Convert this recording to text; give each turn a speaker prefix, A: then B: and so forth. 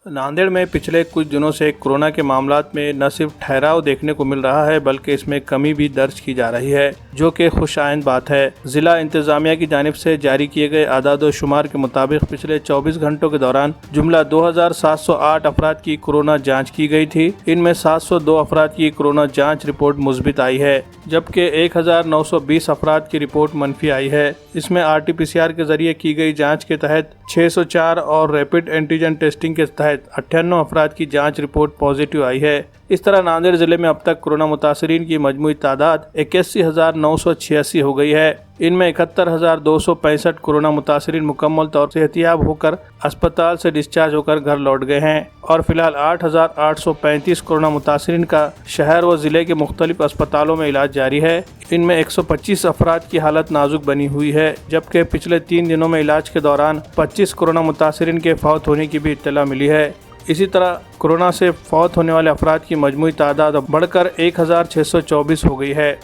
A: नांदेड़ में पिछले कुछ दिनों से कोरोना के मामलात में न सिर्फ ठहराव देखने को मिल रहा है बल्कि इसमें कमी भी दर्ज की जा रही है, जो कि खुशाइंद बात है। जिला इंतजामिया की जानिब से जारी किए गए आदाद-ओ-शुमार के मुताबिक पिछले 24 घंटों के दौरान जुमला 2708 अफराद की कोरोना जाँच की गई थी। इनमें 702 अफराद की कोरोना जाँच रिपोर्ट मुस्बित आई है, जबकि 1920 अफराद की रिपोर्ट मनफी आई है। इसमें RT-PCR के जरिए की गई जाँच के तहत 604 और रैपिड एंटीजन टेस्टिंग के तहत 98 अफराद की जांच रिपोर्ट पॉजिटिव आई है। इस तरह नांदेड़ जिले में अब तक कोरोना मुतासरीन की मजमूई तादाद 81,986 हो गई है। इनमें 71,265 कोरोना मुतासरीन मुकम्मल तौर से सेहतियाब होकर अस्पताल से डिस्चार्ज होकर घर लौट गए हैं और फिलहाल 8,835 कोरोना मुतासरीन का शहर व जिले के मुख्तलिफ अस्पतालों में इलाज जारी है। इनमें 125 अफराद की हालत नाजुक बनी हुई है, जबकि पिछले 3 दिनों में इलाज के दौरान 25 कोरोना मुतासरीन के फौत होने की भी इत्तला मिली है। इसी तरह कोरोना से फौत होने वाले अफराद की मजमूई तादाद बढ़कर 1,624 हो गई है।